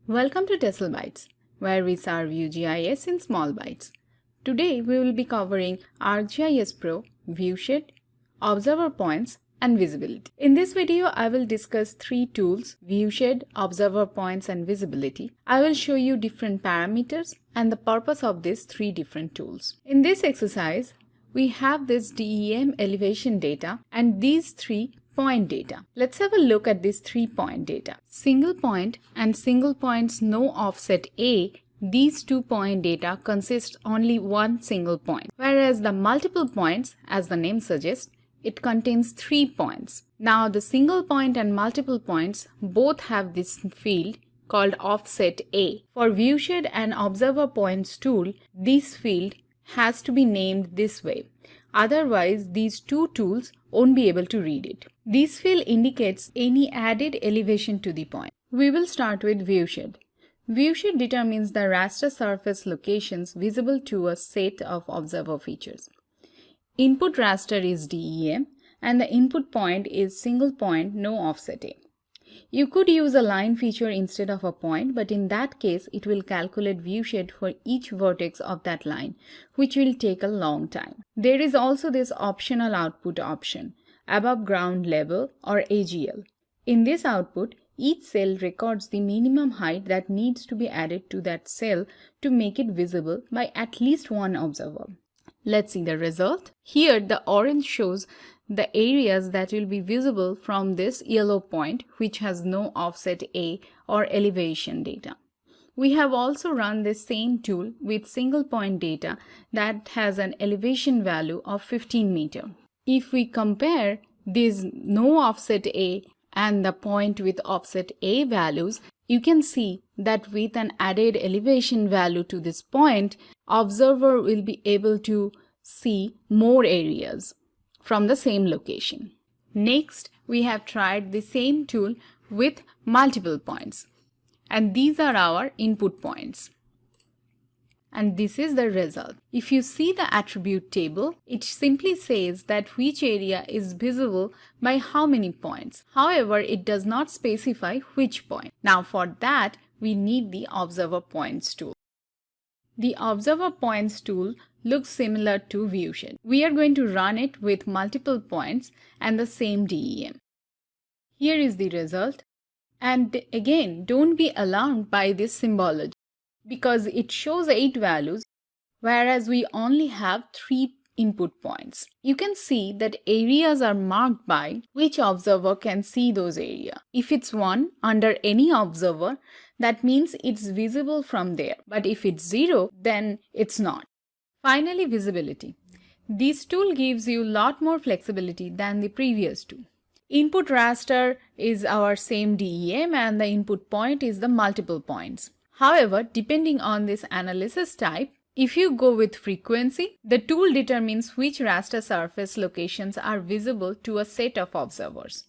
Welcome to TESOL Bytes, where we serve you GIS in small bites. Today we will be covering ArcGIS Pro, Viewshed, Observer Points, and Visibility. In this video, I will discuss three tools: Viewshed, Observer Points, and Visibility. I will show you different parameters and the purpose of these three different tools. In this exercise, we have this DEM elevation data and these three point data. Let's have a look at this 3-point data. Single point and single points no offset A, these 2-point data consist only one single point, whereas the multiple points, as the name suggests, it contains 3 points. Now the single point and multiple points both have this field called offset A. For Viewshed and Observer Points tool, this field has to be named this way. Otherwise, these two tools won't be able to read it. This field indicates any added elevation to the point. We will start with Viewshed. Viewshed determines the raster surface locations visible to a set of observer features. Input raster is DEM and the input point is single point no offset A. You could use a line feature instead of a point, but in that case, it will calculate viewshed for each vertex of that line, which will take a long time. There is also this optional output option, above ground level or AGL. In this output, each cell records the minimum height that needs to be added to that cell to make it visible by at least one observer. Let's see the result. Here, the orange shows the areas that will be visible from this yellow point, which has no offset A or elevation data. We have also run the same tool with single point data that has an elevation value of 15 meters. If we compare these no offset A and the point with offset A values, you can see that with an added elevation value to this point, observer will be able to see more areas from the same location. Next, we have tried the same tool with multiple points, and these are our input points. And this is the result. If you see the attribute table, it simply says that which area is visible by how many points. However, it does not specify which point. Now for that, we need the Observer Points tool. The Observer Points tool looks similar to Viewshed. We are going to run it with multiple points and the same DEM. Here is the result. And again, don't be alarmed by this symbology, because it shows 8 values, whereas we only have 3 input points. You can see that areas are marked by which observer can see those areas. If it's 1 under any observer, that means it's visible from there. But if it's 0, then it's not. Finally, visibility. This tool gives you a lot more flexibility than the previous two. Input raster is our same DEM and the input point is the multiple points. However, depending on this analysis type, if you go with frequency, the tool determines which raster surface locations are visible to a set of observers.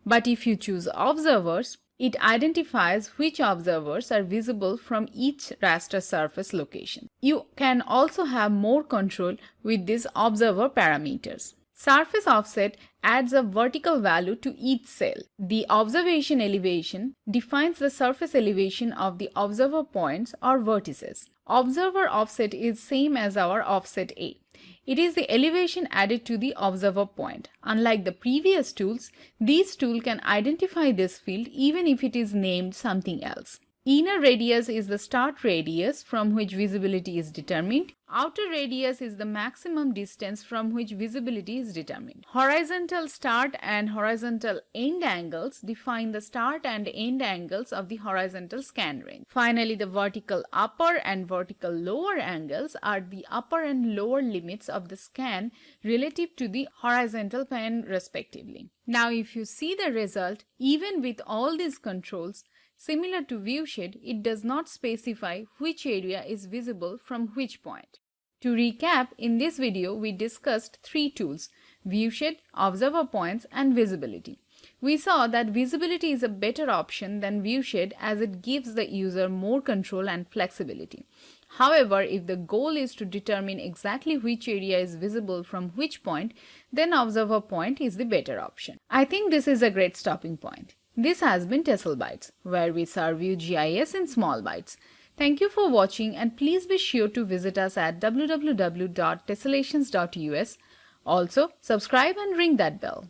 But if you choose observers, it identifies which observers are visible from each raster surface location. You can also have more control with these observer parameters. Surface offset adds a vertical value to each cell. The observation elevation defines the surface elevation of the observer points or vertices. Observer offset is same as our offset A. It is the elevation added to the observer point. Unlike the previous tools, this tool can identify this field even if it is named something else. Inner radius is the start radius from which visibility is determined. Outer radius is the maximum distance from which visibility is determined. Horizontal start and horizontal end angles define the start and end angles of the horizontal scan range. Finally, the vertical upper and vertical lower angles are the upper and lower limits of the scan relative to the horizontal plane respectively. Now, if you see the result, even with all these controls, similar to Viewshed, it does not specify which area is visible from which point. To recap, in this video we discussed 3 tools: Viewshed, Observer Points, and Visibility. We saw that visibility is a better option than Viewshed as it gives the user more control and flexibility. However, if the goal is to determine exactly which area is visible from which point, then Observer Point is the better option. I think this is a great stopping point. This has been TESSELbytes, where we serve you GIS in small bites. Thank you for watching, and please be sure to visit us at www.tessellations.us. Also, subscribe and ring that bell.